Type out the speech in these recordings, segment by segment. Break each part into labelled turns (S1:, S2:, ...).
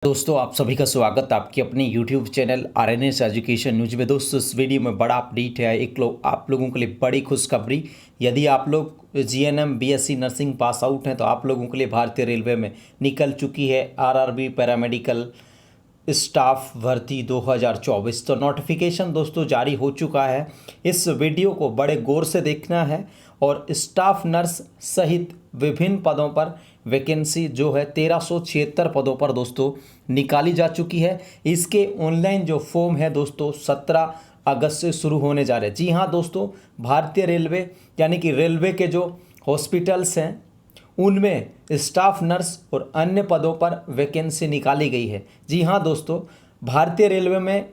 S1: दोस्तों आप सभी का स्वागत आपके अपने YouTube channel RNS education news में। दोस्तों इस वीडियो में बड़ा अपडेट है, आप लोगों के लिए बड़ी खुशखबरी। यदि आप लोग GNM BSc nursing pass out हैं तो आप लोगों के लिए भारतीय रेलवे में निकल चुकी है RRB पैरामेडिकल स्टाफ भर्ती 2024। तो नोटिफिकेशन दोस्तों जारी हो चुका है। इस वीडियो को बड़े गौर से देखना है और स्टाफ नर्स सहित विभिन्न पदों पर वैकेंसी जो है 1376 पदों पर दोस्तों निकाली जा चुकी है। इसके ऑनलाइन जो फॉर्म है दोस्तों 17 अगस्त से शुरू होने जा रहे हैं। जी हाँ दोस्तों, भारतीय रेलवे यानी कि रेलवे के जो हॉस्पिटल्स हैं उनमें स्टाफ नर्स और अन्य पदों पर वैकेंसी निकाली गई है। जी हाँ दोस्तों, भारतीय रेलवे में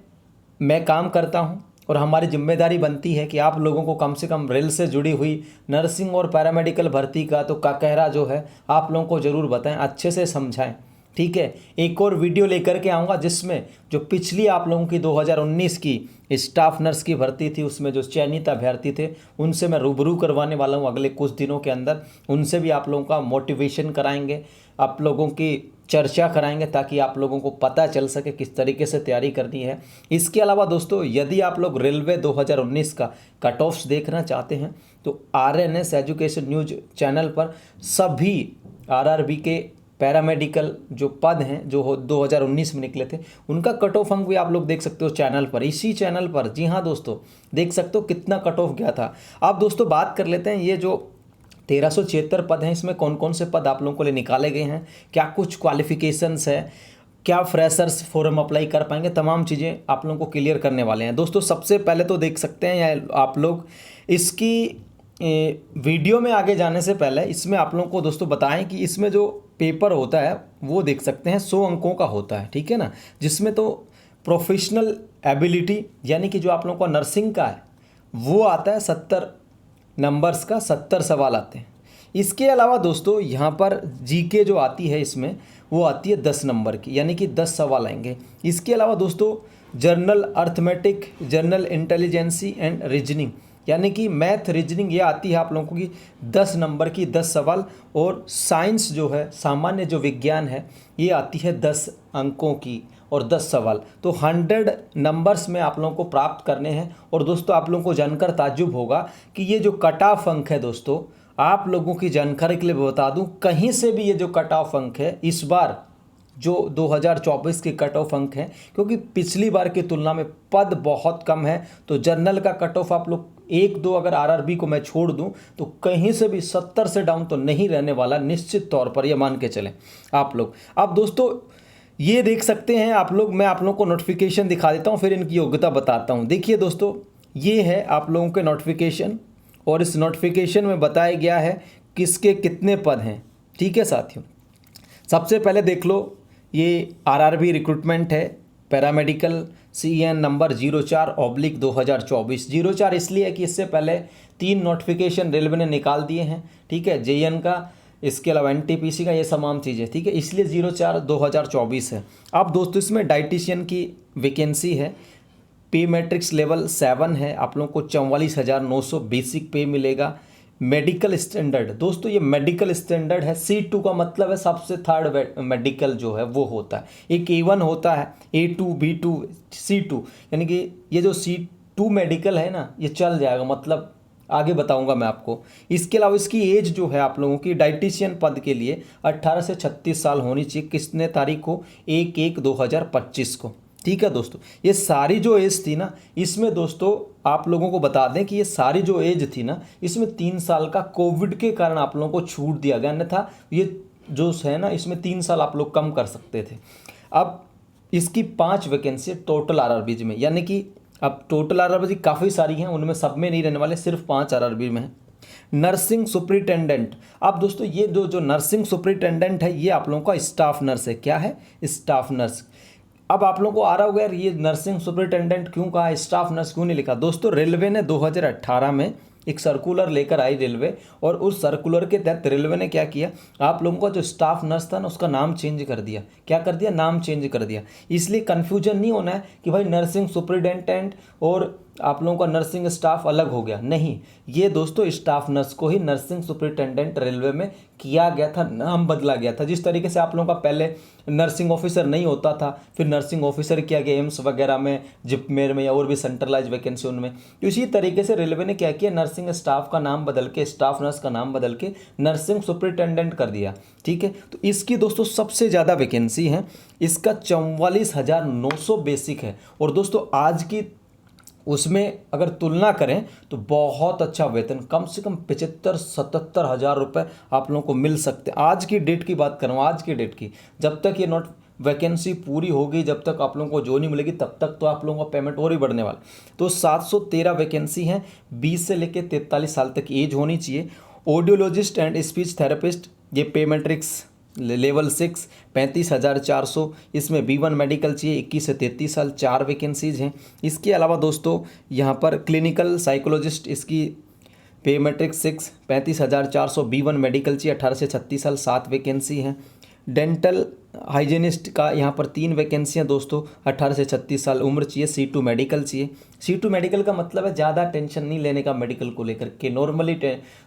S1: मैं काम करता हूँ और हमारी जिम्मेदारी बनती है कि आप लोगों को कम से कम रेल से जुड़ी हुई नर्सिंग और पैरामेडिकल भर्ती का तो काकहरा जो है आप लोगों को ज़रूर बताएं, अच्छे से समझाएं। ठीक है, एक और वीडियो लेकर के आऊँगा जिसमें जो पिछली आप लोगों की 2019 की स्टाफ नर्स की भर्ती थी उसमें जो चयनित अभ्यर्थी थे उनसे मैं रूबरू करवाने वाला हूँ अगले कुछ दिनों के अंदर। उनसे भी आप लोगों का मोटिवेशन कराएंगे, आप लोगों की चर्चा कराएंगे ताकि आप लोगों को पता चल सके किस तरीके से तैयारी करनी है। इसके अलावा दोस्तों यदि आप लोग रेलवे 2019 का कट ऑफ्स देखना चाहते हैं तो RNS एजुकेशन न्यूज चैनल पर सभी RRB के पैरामेडिकल जो पद हैं जो 2019 में निकले थे उनका कट ऑफ अंक भी आप लोग देख सकते हो चैनल पर, इसी चैनल पर। जी हाँ दोस्तों, देख सकते हो कितना कट ऑफ गया था। अब दोस्तों बात कर लेते हैं ये जो 1376 पद हैं इसमें कौन कौन से पद आप लोगों को लिए निकाले गए हैं, क्या कुछ क्वालिफिकेशंस है, क्या फ्रेशर्स फॉर्म अप्लाई कर पाएंगे, तमाम चीज़ें आप लोगों को क्लियर करने वाले हैं। दोस्तों सबसे पहले तो देख सकते हैं या आप लोग इसकी वीडियो में आगे जाने से पहले इसमें आप लोगों को दोस्तों बताएं कि इसमें जो पेपर होता है वो देख सकते हैं 100 अंकों का होता है। ठीक है ना, जिसमें तो प्रोफेशनल एबिलिटी यानी कि जो आप लोगों का नर्सिंग का है वो आता है 70 नंबर्स का, 70 सवाल आते हैं। इसके अलावा दोस्तों यहाँ पर जीके जो आती है इसमें वो आती है 10 नंबर की, यानी कि 10 सवाल आएंगे। इसके अलावा दोस्तों general arithmetic, general intelligence and reasoning यानी कि मैथ रीजनिंग ये आती है आप लोगों की 10 नंबर की 10 सवाल। और साइंस जो है, सामान्य जो विज्ञान है, ये आती है 10 अंकों की और 10 सवाल। तो 100 नंबर्स में आप लोगों को प्राप्त करने हैं। और दोस्तों आप लोगों को जानकर ताज्जुब होगा कि ये जो कट ऑफ अंक है दोस्तों, आप लोगों की जानकारी के लिए बता दूं, कहीं से भी ये जो कट ऑफ अंक है इस बार जो 2024 के कट ऑफ अंक हैं, क्योंकि पिछली बार की तुलना में पद बहुत कम है तो जर्नल का कट ऑफ आप लोग 1-2 अगर RRB को मैं छोड़ दूं तो कहीं से भी 70 से डाउन तो नहीं रहने वाला, निश्चित तौर पर ये मान के चलें आप लोग। अब दोस्तों ये देख सकते हैं आप लोग, मैं आप लोगों को नोटिफिकेशन दिखा देता हूँ फिर इनकी योग्यता बताता हूँ। देखिए दोस्तों ये है आप लोगों के नोटिफिकेशन और इस नोटिफिकेशन में बताया गया है किसके कितने पद हैं। ठीक है साथियों, सबसे पहले देख लो ये RRB रिक्रूटमेंट है, पैरामेडिकल CN नंबर 04/2024। 04 इसलिए है कि इससे पहले 3 नोटिफिकेशन रेलवे ने निकाल दिए हैं। ठीक है, JN का, इसके अलावा NTPC का, ये तमाम चीज़ें। ठीक है, इसलिए 04/2024 है। अब दोस्तों इसमें डाइटिशियन की वैकेंसी है, पे मैट्रिक्स लेवल 7 है, आप लोगों को 44,900 बेसिक पे मिलेगा। मेडिकल स्टैंडर्ड दोस्तों ये मेडिकल स्टैंडर्ड है, C2 का मतलब है सबसे थर्ड मेडिकल जो है वो होता है। एक A1 होता है, A2 B2 C2, यानी कि ये जो C2 मेडिकल है ना ये चल जाएगा, मतलब आगे बताऊंगा मैं आपको। इसके अलावा इसकी एज जो है आप लोगों की डाइटिशियन पद के लिए 18 से 36 साल होनी चाहिए। किसने तारीख को 1/1/2025 को। ठीक है दोस्तों, ये सारी जो एज थी ना इसमें दोस्तों आप लोगों को बता दें कि ये सारी जो एज थी ना इसमें 3 साल का कोविड के कारण आप लोगों को छूट दिया गया, अन्यथा ये जो है ना इसमें 3 साल आप लोग कम कर सकते थे। अब इसकी 5 वैकेंसी टोटल RRBs में, यानी कि अब टोटल RRBs काफ़ी सारी हैं, उनमें सब में नहीं रहने वाले, सिर्फ 5 RRB में है। नर्सिंग सुपरिटेंडेंट, अब दोस्तों ये जो नर्सिंग सुपरिटेंडेंट है ये आप लोगों का स्टाफ नर्स है। क्या है? Staff nurse. अब आप लोगों को आ रहा होगा यार ये नर्सिंग सुपरिटेंडेंट क्यों कहा, स्टाफ नर्स क्यों नहीं लिखा। दोस्तों रेलवे ने 2018 में एक सर्कुलर लेकर आई रेलवे, और उस सर्कुलर के तहत रेलवे ने क्या किया, आप लोगों का जो स्टाफ नर्स था ना उसका नाम चेंज कर दिया। क्या कर दिया? नाम चेंज कर दिया। इसलिए कन्फ्यूजन नहीं होना है कि भाई नर्सिंग सुपरिटेंडेंट और आप लोगों का नर्सिंग स्टाफ अलग हो गया, नहीं, ये दोस्तों स्टाफ नर्स को ही नर्सिंग सुपरिटेंडेंट रेलवे में किया गया था, नाम बदला गया था। जिस तरीके से आप लोगों का पहले नर्सिंग ऑफिसर नहीं होता था, फिर नर्सिंग ऑफिसर किया गया एम्स वगैरह में, जिपमेर में या और भी सेंट्रलाइज वैकेंसी उनमें, तो इसी तरीके से रेलवे ने क्या किया, नर्सिंग स्टाफ का नाम बदल के, स्टाफ नर्स का नाम बदल के नर्सिंग सुपरिटेंडेंट कर दिया। ठीक है, तो इसकी दोस्तों सबसे ज़्यादा वैकेंसी है, इसका 44,900 बेसिक है। और दोस्तों आज की उसमें अगर तुलना करें तो बहुत अच्छा वेतन, कम से कम 75-77 हज़ार रुपये आप लोगों को मिल सकते हैं। आज की डेट की बात कर रहा हूँ, आज की डेट की, जब तक ये नोट वैकेंसी पूरी होगी, जब तक आप लोगों को जो नहीं मिलेगी, तब तक तो आप लोगों का पेमेंट और ही बढ़ने वाला। तो 713 वैकेंसी हैं, 20 से लेकर 43 साल तक एज होनी चाहिए। ऑडियोलॉजिस्ट एंड स्पीच थेरेपिस्ट, ये पे मैट्रिक्स लेवल 6 35,400, इसमें B1 मेडिकल चाहिए, 21 से 33 साल, 4 वैकेंसीज हैं। इसके अलावा दोस्तों यहाँ पर क्लिनिकल साइकोलॉजिस्ट, इसकी पे मैट्रिक्स 6 35,400, B1 मेडिकल चाहिए, 18 से 36 साल, 7 वैकेंसी हैं। डेंटल हाइजीनिस्ट का यहाँ पर 3 वैकेंसियाँ दोस्तों, 18 से 36 साल उम्र चाहिए, C2 मेडिकल चाहिए। C2 मेडिकल का मतलब है ज़्यादा टेंशन नहीं लेने का मेडिकल को लेकर के, नॉर्मली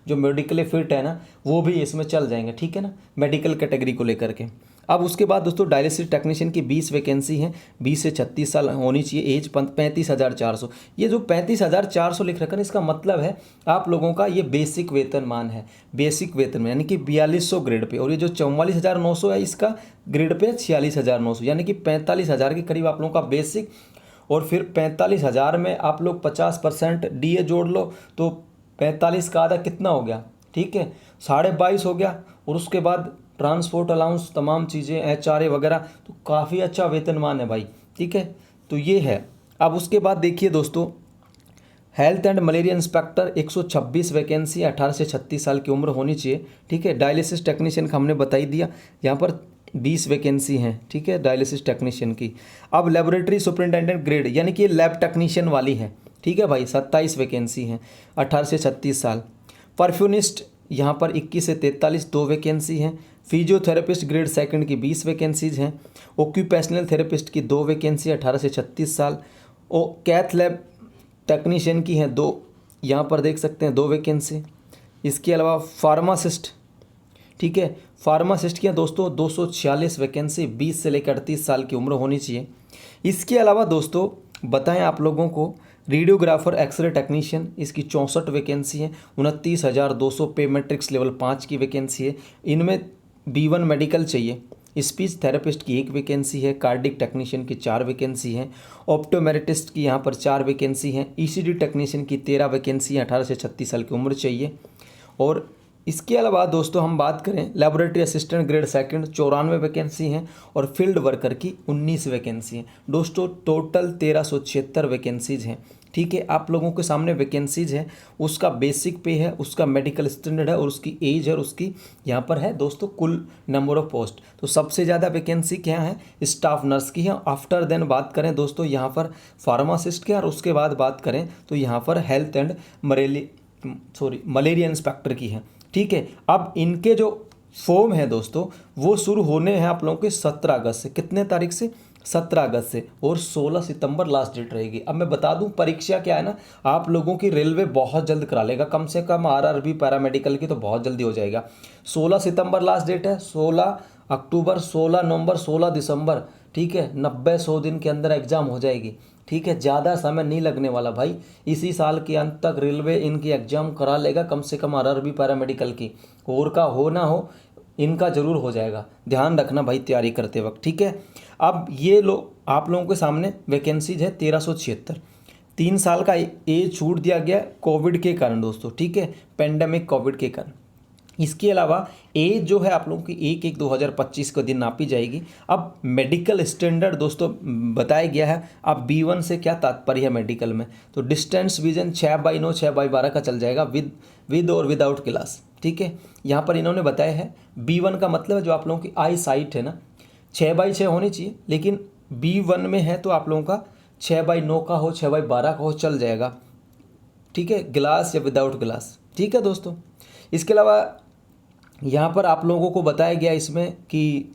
S1: जो मेडिकली फिट है ना वो भी इसमें चल जाएंगे, ठीक है ना, मेडिकल कैटेगरी को लेकर के। अब उसके बाद दोस्तों डायलिसिस टेक्नीशियन की 20 वैकेंसी हैं, 20 से 36 साल होनी चाहिए, एज 35,400। ये जो 35,400 लिख रखा है, इसका मतलब है आप लोगों का ये बेसिक वेतनमान है, बेसिक वेतन में, यानी कि 4200 ग्रेड पे। और ये जो 44,900 है, इसका ग्रेड पे 46,900, यानी कि 45,000 के करीब आप लोगों का बेसिक। और फिर 45,000 में आप लोग 50% DA जोड़ लो तो 45 का आधा कितना हो गया, ठीक है, 22.5 हो गया। और उसके बाद ट्रांसपोर्ट अलाउंस, तमाम चीज़ें, HRA वगैरह, तो काफ़ी अच्छा वेतनमान है भाई, ठीक है। तो ये है। अब उसके बाद देखिए दोस्तों, health and malaria inspector 126 vacancy, 18 से 36 साल की उम्र होनी चाहिए, ठीक है। डायलिसिस टेक्नीशियन का हमने बता ही दिया, यहाँ पर 20 वैकेंसी हैं, ठीक है, डायलिसिस टेक्नीशियन की। अब लेबोरेटरी सुपरिटेंडेंट ग्रेड, यानी कि लैब टेक्नीशियन वाली है, ठीक है भाई, 27 वैकेंसी हैं, 18 से 36 साल। परफ्यूनिस्ट यहाँ पर 21 से 43, 2 वैकेंसी हैं। फिजियोथेरेपिस्ट ग्रेड सेकंड की 20 वैकेंसीज हैं। ऑक्यूपेशनल थेरेपिस्ट की 2 वैकेंसी, 18 से 36 साल। और कैथ लैब टेक्नीशियन की हैं 2, यहाँ पर देख सकते हैं 2 वैकेंसी। इसके अलावा फार्मासिस्ट, ठीक है, फार्मासिस्ट की दोस्तों 246 वैकेंसी, 20 से लेकर 38 साल की उम्र होनी चाहिए। इसके अलावा दोस्तों बताएं आप लोगों को, रेडियोग्राफर एक्सरे टेक्नीशियन, इसकी 64 वैकेंसी है, 29,200 पे मैट्रिक्स लेवल 5 की वैकेंसी है। इनमें B1 मेडिकल चाहिए। स्पीच थेरेपिस्ट की 1 वैकेंसी है। कार्डिक टेक्नीशियन की 4 वैकेंसी हैं। ऑप्टोमेट्रिस्ट की यहाँ पर 4 वैकेंसी हैं। ECD टेक्नीशियन की 13 वैकेंसी है, 18 से 36 साल की उम्र चाहिए। और इसके अलावा दोस्तों हम बात करें laboratory assistant grade second, 94 vacancy हैं। और फील्ड वर्कर की 19 वैकेंसी हैं। दोस्तों टोटल 1376 वैकेंसीज हैं, ठीक है। आप लोगों के सामने वैकेंसीज है, उसका बेसिक पे है, उसका मेडिकल स्टैंडर्ड है, और उसकी एज है, और उसकी यहाँ पर है दोस्तों कुल नंबर ऑफ पोस्ट। तो सबसे ज़्यादा वैकेंसी क्या है, स्टाफ नर्स की है। आफ्टर देन बात करें दोस्तों यहाँ पर फार्मासिस्ट के, और उसके बाद बात करें तो यहाँ पर हेल्थ एंड मलेरिया इंस्पेक्टर की है, ठीक है। अब इनके जो फॉर्म है दोस्तों वो शुरू होने हैं आप लोगों के 17 अगस्त से। कितने तारीख से, 17 अगस्त से, और 16 सितंबर लास्ट डेट रहेगी। अब मैं बता दूं परीक्षा क्या है ना, आप लोगों की रेलवे बहुत जल्द करा लेगा, कम से कम RRB पैरामेडिकल की तो बहुत जल्दी हो जाएगा। 16 सितंबर लास्ट डेट है, 16 अक्टूबर, 16 नवंबर, 16 दिसंबर, ठीक है, 90-100 दिन के अंदर एग्ज़ाम हो जाएगी, ठीक है। ज़्यादा समय नहीं लगने वाला भाई, इसी साल के अंत तक रेलवे इनकी एग्ज़ाम करा लेगा, कम से कम RRB पैरामेडिकल की, और का हो ना हो इनका ज़रूर हो जाएगा। ध्यान रखना भाई तैयारी करते वक्त, ठीक है। अब ये आप लोगों के सामने वैकेंसीज है 1376। 3 साल का एज छूट दिया गया कोविड के कारण दोस्तों, ठीक है, पेंडेमिक कोविड के कारण। इसके अलावा एज जो है आप लोगों की 1/1/2025 को दिन नापी जाएगी। अब मेडिकल स्टैंडर्ड दोस्तों बताया गया है। अब B1 से क्या तात्पर्य है मेडिकल में, तो डिस्टेंस विजन 6/9 6/12 का चल जाएगा, विद और विदाउट क्लास, ठीक है। यहाँ पर इन्होंने बताया है B1 का मतलब है जो आप लोगों की आई साइट है ना, 6/6 होनी चाहिए, लेकिन B1 में है तो आप लोगों का 6/9 का हो, 6/12 का हो, चल जाएगा, ठीक है, ग्लास या विदाउट ग्लास, ठीक है दोस्तों। इसके अलावा यहाँ पर आप लोगों को बताया गया इसमें कि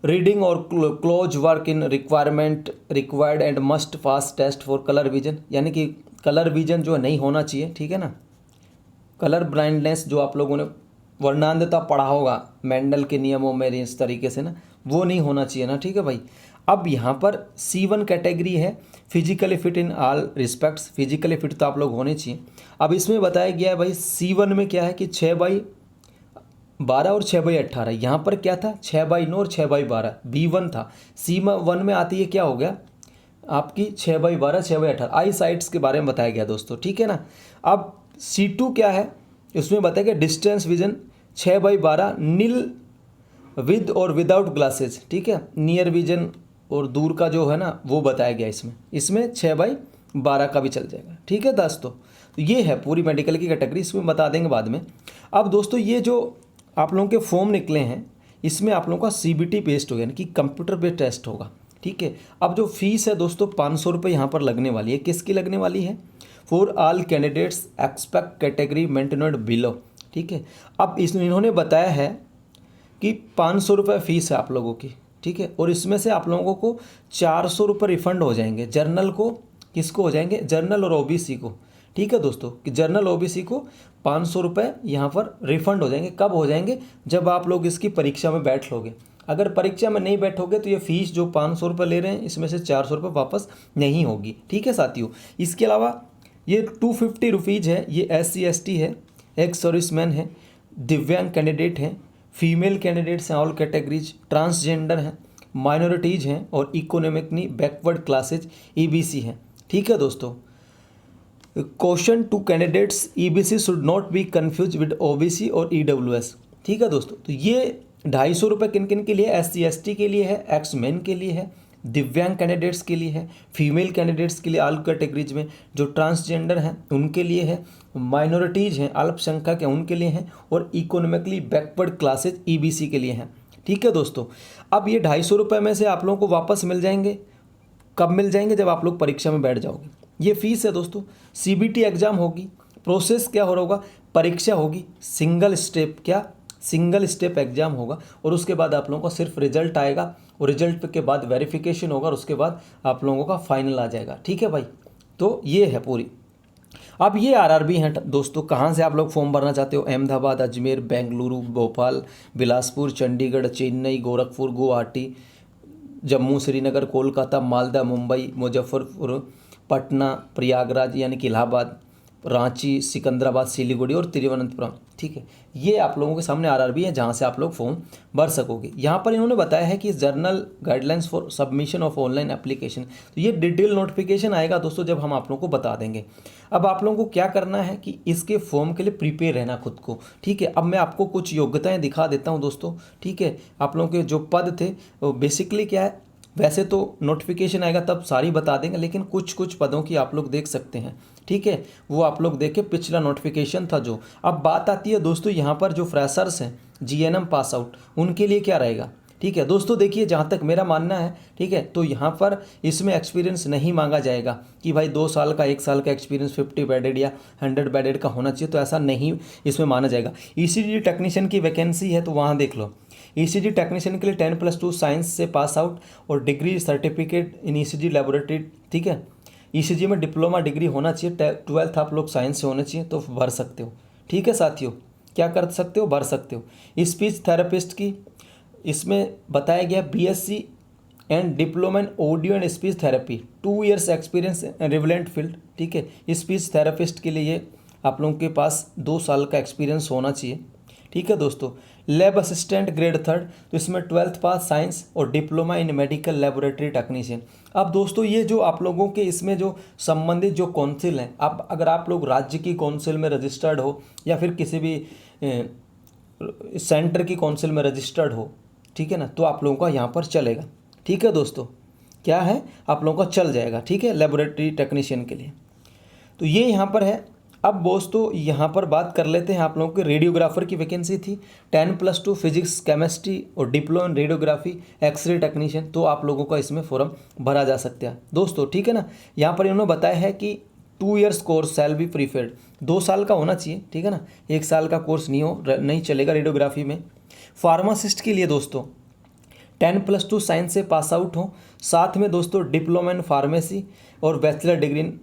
S1: रीडिंग और close work in required and must pass test for colour vision, यानी कि कलर विजन जो नहीं होना चाहिए, ठीक है ना। कलर ब्लाइंडनेस जो आप लोगों ने वर्णांधता पढ़ा होगा मेंडल के नियमों में इस तरीके से ना, वो नहीं होना चाहिए ना, ठीक है भाई। अब यहाँ पर C1 कैटेगरी है physically fit in all respects, physically fit तो आप लोग होने चाहिए। अब इसमें बताया गया है भाई C1 में क्या है कि 6/12 और 6/18, यहाँ पर क्या था 6/9 और 6/12 B1 था। C1 में आती है क्या हो गया आपकी 6/12 6/18 आई साइट्स के बारे में बताया गया दोस्तों, ठीक है ना। अब C2 क्या है, उसमें बताया गया डिस्टेंस विजन 6/12 नील विद और विदाउट ग्लासेज, ठीक है। नियर विजन और दूर का जो है ना वो बताया गया इसमें 6/12 का भी चल जाएगा, ठीक है दोस्तों। तो ये है पूरी मेडिकल की कैटेगरी, इसमें बता देंगे बाद में। अब दोस्तों ये जो आप लोगों के फॉर्म निकले हैं इसमें आप लोगों का CBT बेस्ड होगा, यानी कि कंप्यूटर बेस्ड टेस्ट होगा, ठीक है। अब जो फीस है दोस्तों 500 रुपये यहाँ पर लगने वाली है। किसकी लगने वाली है? For all candidates except category maintained below, ठीक है। अब इन्होंने बताया है कि 500 रुपये फीस है आप लोगों की, ठीक है। और इसमें से आप लोगों को 400 रुपये रिफंड हो जाएंगे। जर्नल को किसको हो जाएंगे? जर्नल और OBC को, ठीक है दोस्तों। कि जर्नल OBC को 500 रुपये यहाँ पर रिफंड हो जाएंगे। कब हो जाएंगे? जब आप लोग इसकी परीक्षा में बैठ लोगे। अगर परीक्षा में नहीं बैठोगे तो ये फीस जो 500 रुपये ले रहे हैं इसमें से 400 रुपये वापस नहीं होगी, ठीक है साथियों। इसके अलावा ये 250 रुपीज़ है, ये SC ST है, एक सर्विसमैन है, दिव्यांग कैंडिडेट हैं, फीमेल कैंडिडेट्स हैं, ऑल कैटेगरीज, ट्रांसजेंडर हैं, माइनॉरिटीज़ हैं और इकोनॉमिकली बैकवर्ड क्लासेज EBC हैं, ठीक है दोस्तों। Question two candidates EBC should not be confuse with OBC और EWS, ठीक है दोस्तों। तो ये 250 रुपये किन किन के लिए? SC ST के लिए है, एक्स मैन के लिए है, दिव्यांग कैंडिडेट्स के लिए है, फीमेल कैंडिडेट्स के लिए ऑल कैटेगरीज में, जो ट्रांसजेंडर हैं उनके लिए है, माइनॉरिटीज़ हैं अल्पसंख्यक हैं उनके लिए हैं, और इकोनॉमिकली बैकवर्ड क्लासेज EBC के लिए हैं, ठीक है दोस्तों। अब ये 250 रुपये में से आप लोगों को वापस मिल जाएंगे। कब मिल जाएंगे? जब आप लोग परीक्षा में बैठ जाओगे। ये फीस है दोस्तों। CBT एग्ज़ाम होगी। प्रोसेस क्या हो रहा होगा? परीक्षा होगी, सिंगल स्टेप एग्जाम होगा, और उसके बाद आप लोगों का सिर्फ रिजल्ट आएगा, और रिजल्ट के बाद वेरिफिकेशन होगा, और उसके बाद आप लोगों का फाइनल आ जाएगा, ठीक है भाई। तो ये है पूरी। अब ये RRB है दोस्तों। कहाँ से आप लोग फॉर्म भरना चाहते हो? अहमदाबाद, अजमेर, बेंगलुरु, भोपाल, बिलासपुर, चंडीगढ़, चेन्नई, गोरखपुर, गुवाहाटी, जम्मू, श्रीनगर, कोलकाता, मालदा, मुंबई, मुजफ्फरपुर, पटना, प्रयागराज यानी कि इलाहाबाद, रांची, सिकंदराबाद, सिलीगुड़ी और तिरुवनंतपुरम, ठीक है। ये आप लोगों के सामने RRB है जहाँ से आप लोग फॉर्म भर सकोगे। यहाँ पर इन्होंने बताया है कि journal guidelines for submission of online application, तो ये डिटेल नोटिफिकेशन आएगा दोस्तों जब हम आप लोगों को बता देंगे। अब आप लोगों को क्या करना है कि इसके फॉर्म के लिए प्रिपेयर रहना खुद को, ठीक है। अब मैं आपको कुछ योग्यताएँ दिखा देता हूँ दोस्तों, ठीक है। आप लोगों के जो पद थे वो बेसिकली क्या है, वैसे तो नोटिफिकेशन आएगा तब सारी बता देंगे, लेकिन कुछ कुछ पदों की आप लोग देख सकते हैं, ठीक है। वो आप लोग देखें, पिछला नोटिफिकेशन था जो। अब बात आती है दोस्तों यहाँ पर जो फ्रेशर्स हैं GNM पास आउट, उनके लिए क्या रहेगा, ठीक है दोस्तों। देखिए जहाँ तक मेरा मानना है, ठीक है, तो यहाँ पर इसमें एक्सपीरियंस नहीं मांगा जाएगा कि भाई 2 साल का 1 साल का एक्सपीरियंस 50 बेडेड या 100 बेडेड का होना चाहिए, तो ऐसा नहीं इसमें माना जाएगा। ECG टेक्नीशियन की वैकेंसी है तो वहाँ देख लो। ECG टेक्नीशियन के लिए 10+2 साइंस से पास आउट और degree certificate in ECG laboratory, ठीक है। ECG में डिप्लोमा डिग्री होना चाहिए, 12th आप लोग साइंस से होने चाहिए, तो भर सकते हो, ठीक है साथियों। क्या कर सकते हो? भर सकते हो। स्पीच थेरेपिस्ट की इसमें बताया गया BSc and diploma in audio and speech therapy, 2 years experience relevant field, ठीक है। स्पीच थेरेपिस्ट के लिए ये आप लोगों के पास 2 साल का एक्सपीरियंस होना चाहिए, ठीक है दोस्तों। लैब असिस्टेंट ग्रेड 3, तो इसमें 12th पास साइंस और डिप्लोमा इन मेडिकल लेबोरेटरी टेक्नीशियन। अब दोस्तों ये जो आप लोगों के इसमें जो संबंधित जो काउंसिल हैं, आप अगर आप लोग राज्य की काउंसिल में रजिस्टर्ड हो या फिर किसी भी सेंटर की काउंसिल में रजिस्टर्ड हो, ठीक है ना, तो आप लोगों का यहाँ पर चलेगा, ठीक है दोस्तों। क्या है, आप लोगों का चल जाएगा, ठीक है, लेबोरेटरी टेक्नीशियन के लिए। तो ये यहाँ पर है। अब दोस्तों यहाँ पर बात कर लेते हैं आप लोगों की रेडियोग्राफर की वैकेंसी थी, 10+2 फिजिक्स केमिस्ट्री और diploma in radiography X-ray technician, तो आप लोगों का इसमें फॉर्म भरा जा सकता है दोस्तों, ठीक है ना। यहाँ पर इन्होंने बताया है कि 2 years course shall be preferred, 2 साल का होना चाहिए, ठीक है ना। 1 साल का कोर्स नहीं चलेगा रेडियोग्राफी में। फार्मासिस्ट के लिए दोस्तों 10+2 साइंस से पास आउट हो, साथ में दोस्तों डिप्लोमा इन फार्मेसी और बैचलर डिग्री इन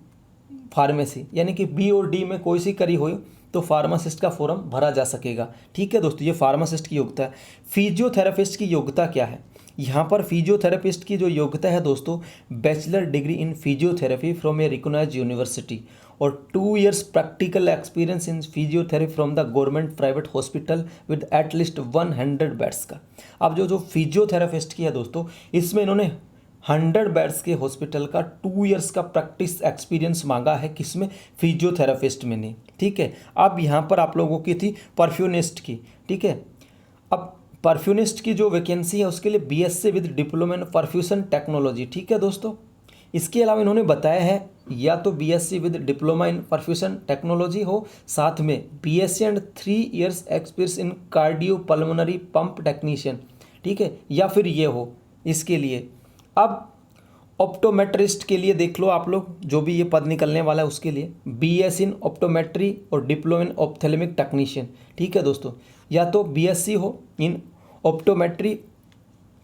S1: फार्मेसी, यानी कि बी और डी में कोई सी करी हो तो फार्मासिस्ट का फॉर्म भरा जा सकेगा। ठीक है दोस्तों, ये फार्मासिस्ट की योग्यता है। फिजियोथेरेपिस्ट की योग्यता क्या है? यहाँ पर फिजियोथेरेपिस्ट की जो योग्यता है दोस्तों, bachelor degree in physiotherapy from a recognised university और 2 years practical experience in physiotherapy from the government private hospital with at least 100 beds का। अब जो फिजियोथेरेपिस्ट की है दोस्तों, इसमें इन्होंने 100 बेड्स के हॉस्पिटल का 2 years का प्रैक्टिस एक्सपीरियंस मांगा है, किसमें? फिजियोथेरेपिस्ट में नहीं। ठीक है, अब यहाँ पर आप लोगों की थी परफ्यूनिस्ट की। ठीक है, अब परफ्यूनिस्ट की जो वैकेंसी है उसके लिए BSc with diploma in perfusion technology. ठीक है दोस्तों, इसके अलावा इन्होंने बताया है या तो BSc with diploma in perfusion technology हो, साथ में BSc and 3 years experience in cardio pulmonary pump technician. ठीक है, या फिर ये हो इसके लिए। अब ऑप्टोमेट्रिस्ट के लिए देख लो आप लोग, जो भी ये पद निकलने वाला है उसके लिए बीएस इन ऑप्टोमेट्री और डिप्लोमा इन ऑप्थेल्मिक टेक्नीशियन। ठीक है दोस्तों, या तो बीएससी हो इन ऑप्टोमेट्री,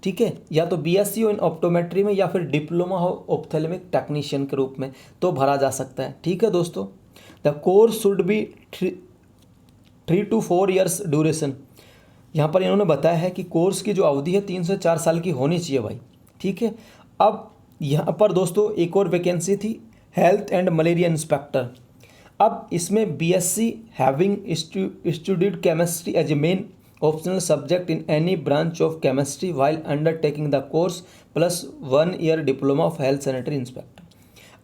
S1: ठीक है, या तो बीएससी हो इन ऑप्टोमेट्री में, या फिर डिप्लोमा हो ऑप्थेल्मिक टेक्नीशियन के रूप में तो भरा जा सकता है। ठीक है दोस्तों, the course should be 3 to 4 years duration. यहाँ पर इन्होंने बताया है कि कोर्स की जो अवधि है 3 से 4 साल की होनी चाहिए भाई। ठीक है, अब यहाँ पर दोस्तों एक और वैकेंसी थी हेल्थ एंड मलेरिया इंस्पेक्टर। अब इसमें BSc having studied chemistry as a main optional subject in any branch of chemistry while undertaking the course plus 1 year diploma of health sanitary inspector.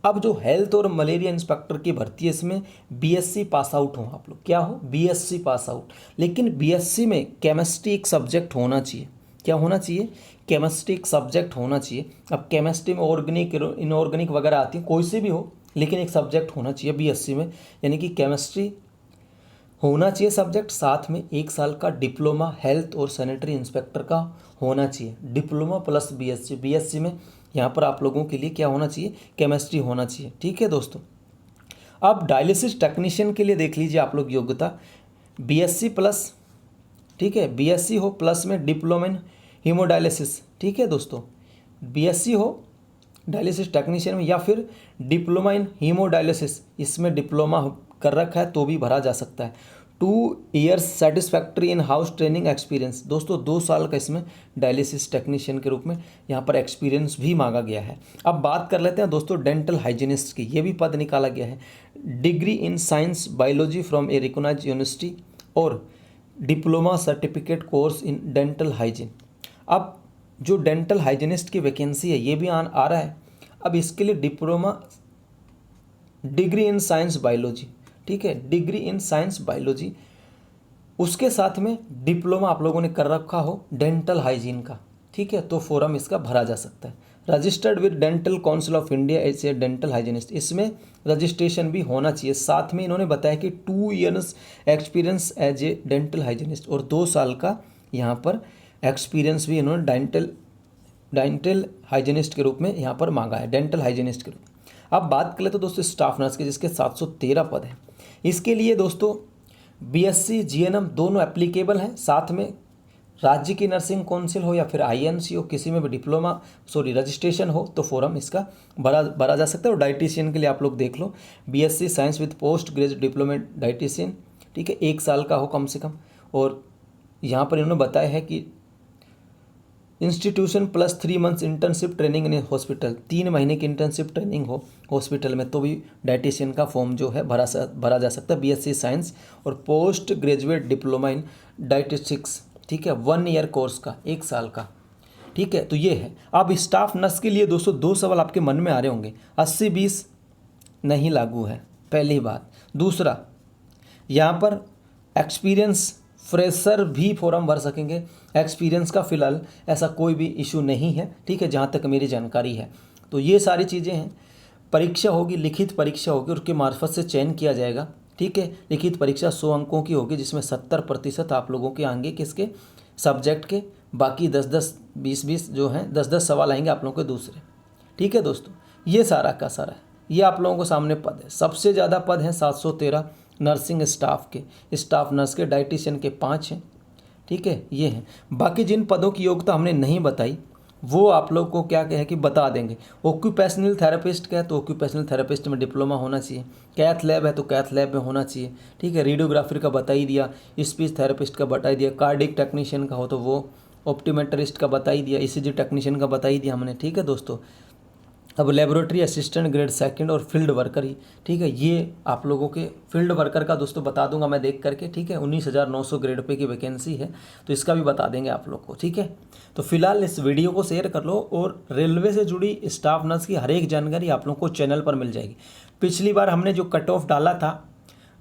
S1: अब जो हेल्थ और malaria inspector की भर्ती है इसमें BSc pass out हो आप लोग, क्या हो? BSc pass out. लेकिन बीएससी में केमिस्ट्री एक सब्जेक्ट होना चाहिए। क्या होना चाहिए? केमिस्ट्री एक सब्जेक्ट होना चाहिए। अब केमिस्ट्री में ऑर्गेनिक इनऑर्गेनिक वगैरह आती है, कोई से भी हो, लेकिन एक सब्जेक्ट होना चाहिए बीएससी में, यानी कि केमिस्ट्री होना चाहिए सब्जेक्ट, साथ में 1 साल का डिप्लोमा हेल्थ और सैनिटरी इंस्पेक्टर का होना चाहिए। Diploma plus BSc. बीएससी में यहाँ पर आप लोगों के लिए क्या होना चाहिए? केमिस्ट्री होना चाहिए। ठीक है दोस्तों, अब डायलिसिस टेक्नीशियन के लिए देख लीजिए आप लोग योग्यता बीएससी प्लस, ठीक है, बीएससी हो प्लस में डिप्लोमा इन हीमोडायलिसिस। ठीक है दोस्तों, बीएससी हो डायलिसिस टेक्नीशियन में, या फिर डिप्लोमा इन हीमोडायलिसिस, इसमें डिप्लोमा कर रखा है तो भी भरा जा सकता है। 2 years satisfactory in house training experience. दोस्तों 2 साल का इसमें डायलिसिस टेक्नीशियन के रूप में यहाँ पर एक्सपीरियंस भी मांगा गया है। अब बात कर लेते हैं दोस्तों डेंटल हाइजीनिस्ट की, ये भी पद निकाला गया है। Degree in science biology from a recognised university और diploma certificate course in dental hygiene. अब जो डेंटल हाइजीनिस्ट की वैकेंसी है ये भी आ रहा है। अब इसके लिए diploma degree in science biology, ठीक है, डिग्री इन साइंस बायोलॉजी, उसके साथ में डिप्लोमा आप लोगों ने कर रखा हो डेंटल हाइजीन का। ठीक है, तो फॉर्म इसका भरा जा सकता है। Registered with dental council of India as a dental hygienist, इसमें रजिस्ट्रेशन भी होना चाहिए। साथ में इन्होंने बताया कि 2 years experience as a dental hygienist और 2 साल का यहाँ पर एक्सपीरियंस भी इन्होंने डेंटल हाइजीनिस्ट के रूप में यहाँ पर मांगा है, डेंटल हाइजीनिस्ट के रूप में। अब बात कर ले तो दोस्तों स्टाफ नर्स के, जिसके 713 पद हैं। इसके लिए दोस्तों बीएससी जीएनएम दोनों एप्लीकेबल हैं, साथ में राज्य की नर्सिंग काउंसिल हो या फिर आईएनसी हो, किसी में भी रजिस्ट्रेशन हो तो फॉर्म इसका भरा जा सकता है। और डाइटिशियन के लिए आप लोग देख लो BSc science with post graduate diploma dietitian, ठीक है, 1 साल का हो कम से कम। और यहाँ पर इन्होंने बताया है कि institution plus 3 months internship training in hospital, 3 महीने की इंटर्नशिप ट्रेनिंग हो हॉस्पिटल में तो भी डाइटिशियन का फॉर्म जो है भरा जा सकता है। बीएससी साइंस और पोस्ट ग्रेजुएट डिप्लोमा इन डाइटिस्टिक्स, ठीक है, 1 year कोर्स का, 1 साल का। ठीक है, तो ये है। अब स्टाफ नर्स के लिए दोस्तों 2 सवाल आपके मन में आ रहे होंगे। 80-20 नहीं लागू है, पहली बात। दूसरा, यहाँ पर एक्सपीरियंस फ्रेशर भी फॉर्म भर सकेंगे। एक्सपीरियंस का फ़िलहाल ऐसा कोई भी इशू नहीं है, ठीक है, जहाँ तक मेरी जानकारी है। तो ये सारी चीज़ें हैं। परीक्षा होगी, लिखित परीक्षा होगी, उसके मार्फत से चयन किया जाएगा। ठीक है, लिखित परीक्षा 100 अंकों की होगी, जिसमें 70% आप लोगों के आएंगे किसके? सब्जेक्ट के। बाकी 10-10, 20-20 जो हैं 10-10 सवाल आएंगे आप लोगों के दूसरे। ठीक है दोस्तों, ये सारा का सारा है, ये आप लोगों को सामने पद है। सबसे ज़्यादा पद हैं 713 नर्सिंग स्टाफ के, स्टाफ नर्स के, डाइटिशियन के 5 हैं। ठीक है, ये है। बाकी जिन पदों की योग्यता हमने नहीं बताई वो आप लोग को क्या है कि बता देंगे। ऑक्यूपेशनल थेरेपिस्ट का है तो ऑक्यूपेशनल थेरेपिस्ट में डिप्लोमा होना चाहिए, कैथ लैब है तो कैथ लैब में होना चाहिए, ठीक है। रेडियोग्राफर का बता ही दिया, स्पीच थेरेपिस्ट का बता ही दिया, कार्डिक टेक्नीशियन का हो तो वो, ऑप्टीमेट्रिस्ट का बता ही दिया, ईसीजी टेक्नीशियन का बता ही दिया हमने, ठीक है दोस्तों। अब लेबोरेटरी असिस्टेंट ग्रेड सेकंड और फील्ड वर्कर ही, ठीक है, ये आप लोगों के फील्ड वर्कर का दोस्तों बता दूंगा मैं देख करके, ठीक है। 19,900 ग्रेड पे की वैकेंसी है तो इसका भी बता देंगे आप लोग को, ठीक है। तो फिलहाल इस वीडियो को शेयर कर लो और रेलवे से जुड़ी स्टाफ नर्स की हर एक जानकारी आप लोग को चैनल पर मिल जाएगी। पिछली बार हमने जो कट ऑफ डाला था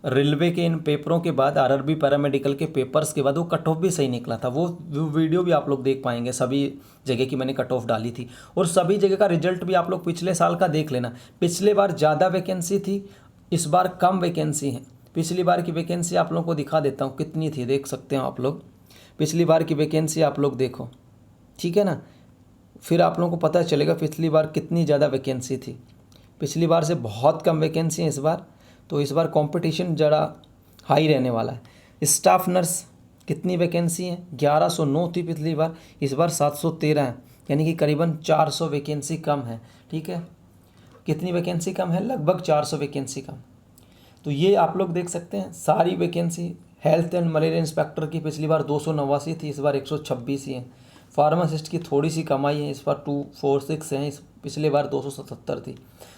S1: रेलवे के इन पेपरों के बाद, आरआरबी पैरामेडिकल के पेपर्स के बाद, वो कट ऑफ भी सही निकला था। वो वीडियो भी आप लोग देख पाएंगे, सभी जगह की मैंने कट ऑफ डाली थी और सभी जगह का रिजल्ट भी आप लोग पिछले साल का देख लेना। पिछले बार ज़्यादा वैकेंसी थी, इस बार कम वैकेंसी है। पिछली बार की वैकेंसी आप लोग को दिखा देता हूँ कितनी थी, देख सकते हो आप लोग। पिछली बार की वैकेंसी आप लोग देखो, ठीक है ना, फिर आप लोगों को पता चलेगा पिछली बार कितनी ज़्यादा वैकेंसी थी। पिछली बार से बहुत कम वैकेंसी है इस बार, तो इस बार कंपटीशन ज़रा हाई रहने वाला है। स्टाफ नर्स कितनी वैकेंसी है, 1109 थी पिछली बार, इस बार 713 है, यानी कि करीबन 400 वैकेंसी कम है, ठीक है। कितनी वैकेंसी कम है, लगभग 400 वैकेंसी कम। तो ये आप लोग देख सकते हैं सारी vacancy. Health and malaria inspector की पिछली बार 289 थी, इस बार 126 ही है। फार्मासिस्ट की थोड़ी सी कमाई है, इस बार 246 है, इस पिछले बार 277 थी।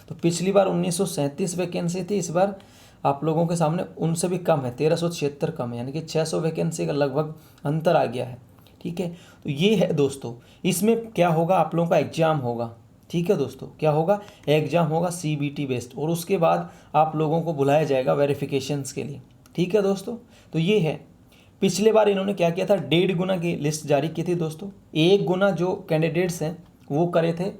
S1: तो पिछली बार 1937 वैकेंसी थी, इस बार आप लोगों के सामने उनसे भी कम है, 1376 कम है, यानी कि 600 वैकेंसी का लगभग अंतर आ गया है, ठीक है। तो ये है दोस्तों, इसमें क्या होगा, आप लोगों का एग्ज़ाम होगा, ठीक है दोस्तों। क्या होगा, एग्ज़ाम होगा सीबीटी बेस्ड, और उसके बाद आप लोगों को बुलाया जाएगा वेरिफिकेशंस के लिए, ठीक है दोस्तों। तो ये है, पिछले बार इन्होंने क्या किया था, 1.5 गुना की लिस्ट जारी की थी दोस्तों। 1 गुना जो कैंडिडेट्स हैं वो करे थे,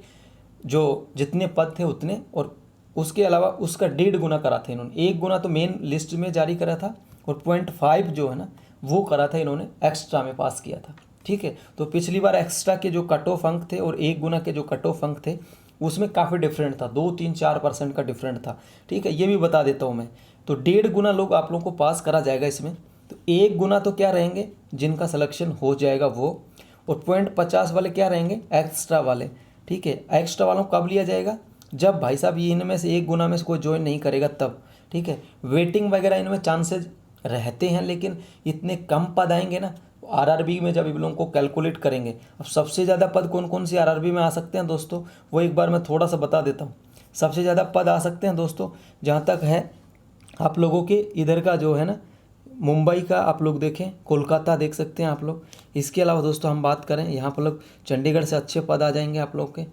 S1: जो जितने पद थे उतने, और उसके अलावा उसका 1.5 गुना करा था इन्होंने। 1 गुना तो मेन लिस्ट में जारी करा था, और 0.5 जो है ना वो करा था इन्होंने, एक्स्ट्रा में पास किया था, ठीक है। तो पिछली बार एक्स्ट्रा के जो कट ऑफ अंक थे और 1 गुना के जो कट ऑफ अंक थे उसमें काफ़ी डिफरेंट था, 2-3-4% का डिफरेंट था, ठीक है। ये भी बता देता हूँ मैं। तो 1.5 गुना लोग आप लोगों को पास करा जाएगा इसमें। तो 1 गुना तो क्या रहेंगे, जिनका सिलेक्शन हो जाएगा वो, और 0.50 वाले क्या रहेंगे, एक्स्ट्रा वाले, ठीक है। एक्स्ट्रा वालों को कब लिया जाएगा, जब भाई साहब ये इनमें से 1 गुना में से कोई ज्वाइन नहीं करेगा तब, ठीक है। वेटिंग वगैरह इनमें चांसेस रहते हैं, लेकिन इतने कम पद आएंगे ना आरआरबी में, जब इन लोगों को कैलकुलेट करेंगे। अब सबसे ज़्यादा पद कौन कौन सी आरआरबी में आ सकते हैं दोस्तों, वो एक बार मैं थोड़ा सा बता देता हूँ। सबसे ज़्यादा पद आ सकते हैं दोस्तों, जहाँ तक है आप लोगों के इधर का जो है ना, मुंबई का आप लोग देखें, कोलकाता देख सकते हैं आप लोग। इसके अलावा दोस्तों हम बात करें, यहाँ पर लोग चंडीगढ़ से अच्छे पद आ जाएंगे आप लोग के,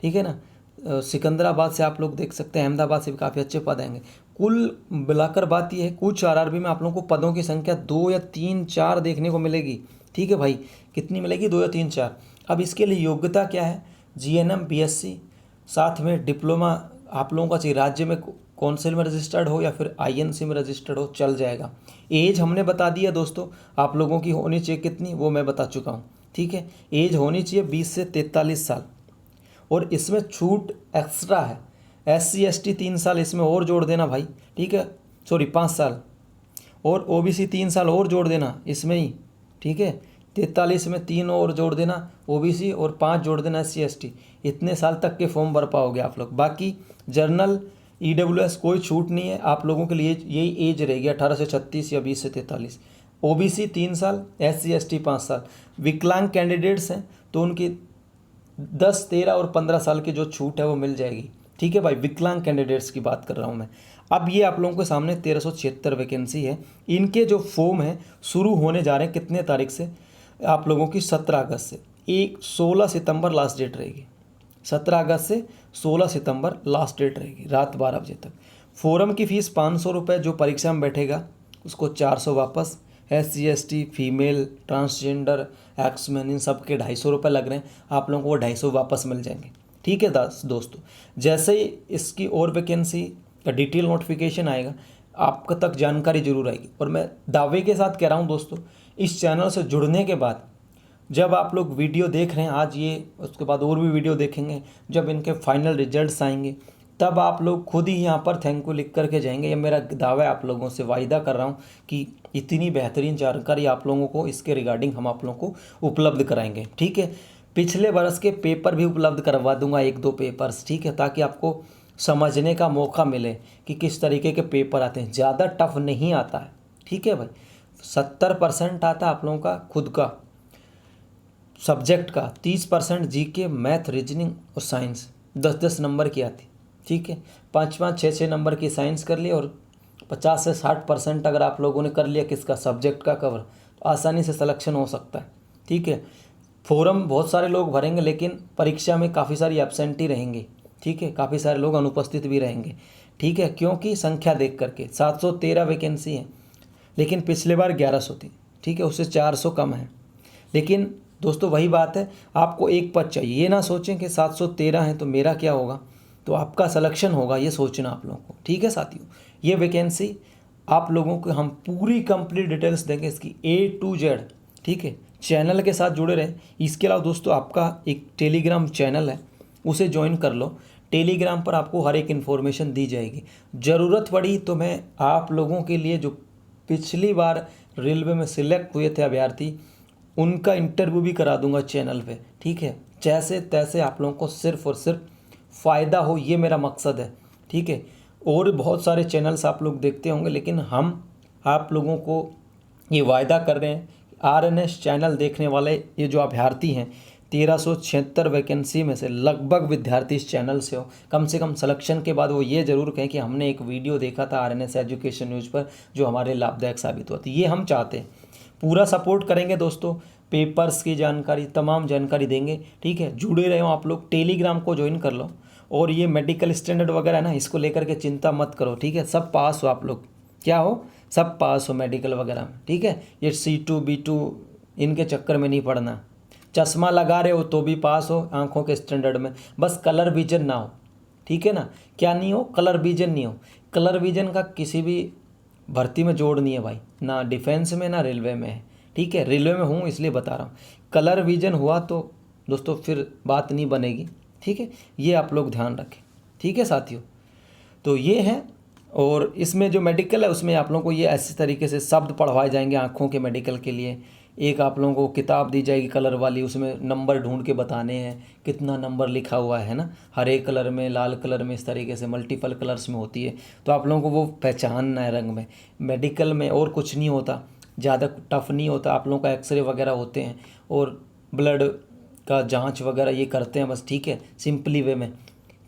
S1: ठीक है ना। सिकंदराबाद से आप लोग देख सकते हैं, अहमदाबाद से भी काफ़ी अच्छे पद आएंगे। कुल मिलाकर बात यह है, कुछ आरआरबी में आप लोगों को पदों की संख्या 2 या 3 4 देखने को मिलेगी, ठीक है भाई। कितनी मिलेगी, 2 या 3 4। अब इसके लिए योग्यता क्या है, जीएनएम बीएससी, साथ में डिप्लोमा आप लोगों का चाहिए। राज्य में काउंसिल में रजिस्टर्ड हो या फिर आईएनसी में रजिस्टर्ड हो, चल जाएगा। एज हमने बता दिया दोस्तों, आप लोगों की होनी चाहिए कितनी, वो मैं बता चुका हूँ, ठीक है। एज होनी चाहिए 20 से 43 साल, और इसमें छूट एक्स्ट्रा है। SC ST 3 साल इसमें और जोड़ देना भाई, ठीक है, सॉरी 5 साल, और OBC 3 साल और जोड़ देना इसमें ही, ठीक है। 43 में 3 और जोड़ देना OBC, और 5 जोड़ देना SC ST। इतने साल तक के फॉर्म भर पाओगे आप लोग। बाकी जर्नल EWS कोई छूट नहीं है आप लोगों के लिए, यही एज रहेगी 18 से 36 या 20 से 43। OBC 3 साल, SC ST 5 साल। विकलांग कैंडिडेट्स हैं तो उनकी 10, 13 और 15 साल की जो छूट है वो मिल जाएगी, ठीक है भाई। विकलांग कैंडिडेट्स की बात कर रहा हूँ मैं। अब ये आप लोगों के सामने 1376 वैकेंसी है। इनके जो फॉर्म है शुरू होने जा रहे हैं कितने तारीख से, आप लोगों की 17 अगस्त से। 16 सितंबर लास्ट डेट रहेगी, 17 अगस्त से 16 सितंबर लास्ट डेट रहेगी, रात 12 बजे तक। फोरम की फ़ीस 500 रुपये, जो परीक्षा में बैठेगा उसको 400 वापस। SC ST, फीमेल, ट्रांसजेंडर, एक्समैन, इन सब के 250 रुपये लग रहे हैं, आप लोगों को वो 250 वापस मिल जाएंगे, ठीक है दोस्तों। जैसे ही इसकी और वैकेंसी का डिटेल नोटिफिकेशन आएगा आप तक जानकारी जरूर आएगी। और मैं दावे के साथ कह रहा हूँ दोस्तों, इस चैनल से जुड़ने के बाद जब आप लोग वीडियो देख रहे हैं आज ये, उसके बाद और भी वीडियो देखेंगे, जब इनके फाइनल रिजल्ट्स आएंगे तब आप लोग खुद ही यहाँ पर थैंक यू लिख करके जाएंगे। ये मेरा दावा है, आप लोगों से वायदा कर रहा हूँ कि इतनी बेहतरीन जानकारी आप लोगों को इसके रिगार्डिंग हम आप लोगों को उपलब्ध कराएंगे। ठीक है, पिछले वर्ष के पेपर भी उपलब्ध करवा दूंगा, 1-2 पेपर्स। ठीक है, ताकि आपको समझने का मौका मिले कि किस तरीके के पेपर आते हैं। ज़्यादा टफ नहीं आता है। ठीक है भाई, 70% आता है आप लोगों का खुद का सब्जेक्ट का, 30% जीके, मैथ, रीजनिंग और साइंस 10-10 नंबर की आती। ठीक है, 5-5, 6-6 नंबर की साइंस कर ली और 50 से 60% अगर आप लोगों ने कर लिया किसका, सब्जेक्ट का कवर, तो आसानी से सिलेक्शन हो सकता है। ठीक है, फॉर्म बहुत सारे लोग भरेंगे लेकिन परीक्षा में काफ़ी सारी एब्सेंटी रहेंगी। ठीक है, काफ़ी सारे लोग अनुपस्थित भी रहेंगे। ठीक है, क्योंकि संख्या देख करके 713 वैकेंसी है, लेकिन पिछले बार 1100 थी। ठीक है, उससे 400 कम है। लेकिन दोस्तों वही बात है, आपको एक पद चाहिए। ये ना सोचें कि 713 है तो मेरा क्या होगा, तो आपका सिलेक्शन होगा, ये सोचना आप लोगों को। ठीक है साथियों, ये वैकेंसी आप लोगों को हम पूरी कंप्लीट डिटेल्स देंगे इसकी A to Z। ठीक है, चैनल के साथ जुड़े रहें। इसके अलावा दोस्तों आपका एक टेलीग्राम चैनल है, उसे ज्वाइन कर लो। टेलीग्राम पर आपको हर एक इन्फॉर्मेशन दी जाएगी। ज़रूरत पड़ी तो मैं आप लोगों के लिए जो पिछली बार रेलवे में सिलेक्ट हुए थे अभ्यर्थी, उनका इंटरव्यू भी करा दूंगा चैनल पे। ठीक है, जैसे तैसे आप लोगों को सिर्फ और सिर्फ फ़ायदा हो, ये मेरा मकसद है। ठीक है, और बहुत सारे चैनल्स आप लोग देखते होंगे, लेकिन हम आप लोगों को ये वायदा कर रहे हैं, RNS चैनल देखने वाले ये जो अभ्यर्थी हैं, 1376 वैकेंसी में से लगभग विद्यार्थी इस चैनल से हो। कम से कम सिलेक्शन के बाद वो ये ज़रूर कहें कि हमने एक वीडियो देखा था RNS एजुकेशन न्यूज़ पर जो हमारे लाभदायक साबित हुआ था। ये हम चाहते हैं। पूरा सपोर्ट करेंगे दोस्तों, पेपर्स की जानकारी, तमाम जानकारी देंगे। ठीक है, जुड़े रहे हो आप लोग, टेलीग्राम को ज्वाइन कर लो। और ये मेडिकल स्टैंडर्ड वगैरह है ना, इसको लेकर के चिंता मत करो। ठीक है, सब पास हो आप लोग, क्या हो, सब पास हो मेडिकल वगैरह में। ठीक है, ये C2 B2 इनके चक्कर में नहीं पड़ना। चश्मा लगा रहे हो तो भी पास हो आँखों के स्टैंडर्ड में, बस कलर विजन ना हो। ठीक है ना, क्या नहीं हो, कलर विजन नहीं हो। कलर विजन का किसी भी भर्ती में जोड़ नहीं है भाई, ना डिफेंस में ना रेलवे में है। ठीक है, रेलवे में हूँ इसलिए बता रहा हूँ। कलर विजन हुआ तो दोस्तों फिर बात नहीं बनेगी। ठीक है, ये आप लोग ध्यान रखें। ठीक है साथियों, तो ये है। और इसमें जो मेडिकल है उसमें आप लोगों को ये ऐसे तरीके से शब्द पढ़वाए जाएंगे आँखों के मेडिकल के लिए। एक आप लोगों को किताब दी जाएगी कलर वाली, उसमें नंबर ढूंढ के बताने हैं कितना नंबर लिखा हुआ है ना, हरे कलर में, लाल कलर में, इस तरीके से मल्टीपल कलर्स में होती है, तो आप लोगों को वो पहचानना है रंग में। मेडिकल में और कुछ नहीं होता, ज़्यादा टफ नहीं होता। आप लोगों का एक्सरे वगैरह होते हैं और ब्लड का जांच वगैरह ये करते हैं बस। ठीक है, सिंपली वे में।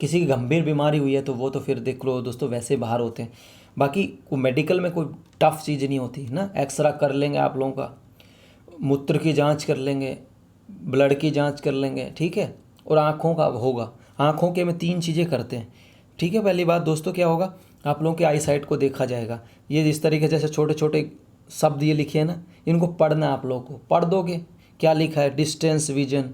S1: किसी की गंभीर बीमारी हुई है तो वो तो फिर देख लो दोस्तों, वैसे बाहर होते हैं। बाकी मेडिकल में कोई टफ चीज़ नहीं होती ना। एक्सरा कर लेंगे आप लोगों का, मूत्र की जांच कर लेंगे, ब्लड की जांच कर लेंगे। ठीक है, और आँखों का होगा। आँखों के में 3 चीज़ें करते हैं। ठीक है, पहली बात दोस्तों क्या होगा, आप लोगों के आई साइट को देखा जाएगा। ये इस तरीके जैसे छोटे छोटे शब्द ये लिखे हैं ना, इनको पढ़ना आप लोगों को। पढ़ दोगे क्या लिखा है, डिस्टेंस विजन।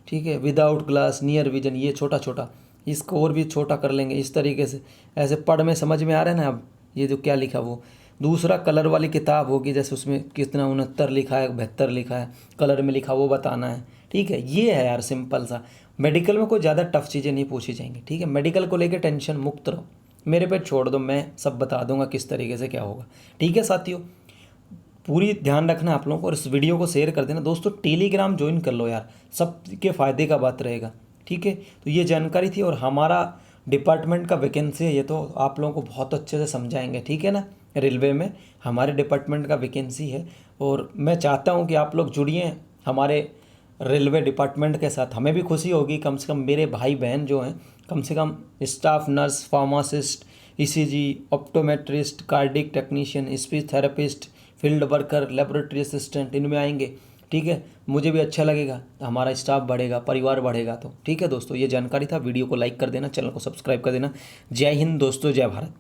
S1: ठीक है, विदाउट ग्लास, नियर विजन, ये छोटा छोटा, इसको और भी छोटा कर लेंगे इस तरीके से। ऐसे पढ़ में समझ में आ रहा है ना अब, ये जो क्या लिखा वो। दूसरा कलर वाली किताब होगी, जैसे उसमें कितना 69 लिखा है, 72 लिखा है, कलर में लिखा वो बताना है। ठीक है, ये है यार सिंपल सा। मेडिकल में कोई ज़्यादा टफ चीज़ें नहीं पूछी जाएंगी। ठीक है, मेडिकल को लेकर टेंशन मुक्त रहो, मेरे पे छोड़ दो, मैं सब बता दूंगा किस तरीके से क्या होगा। ठीक है साथियों, पूरी ध्यान रखना आप लोगों को, और इस वीडियो को शेयर कर देना दोस्तों। टेलीग्राम ज्वाइन कर लो यार, सबके फ़ायदे का बात रहेगा। ठीक है, तो ये जानकारी थी। और हमारा डिपार्टमेंट का वैकेंसी है, ये तो आप लोगों को बहुत अच्छे से समझाएंगे। ठीक है ना, रेलवे में हमारे डिपार्टमेंट का वैकेंसी है, और मैं चाहता हूँ कि आप लोग जुड़िए हमारे रेलवे डिपार्टमेंट के साथ। हमें भी खुशी होगी, कम से कम मेरे भाई बहन जो हैं, कम से कम staff nurse, pharmacist, ECG, optometrist, cardiac technician, speech therapist, field worker, laboratory assistant, इनमें आएंगे। ठीक है, मुझे भी अच्छा लगेगा, हमारा स्टाफ बढ़ेगा, परिवार बढ़ेगा। तो ठीक है दोस्तों, ये जानकारी था। वीडियो को लाइक कर देना, चैनल को सब्सक्राइब कर देना। जय हिंद दोस्तों, जय भारत।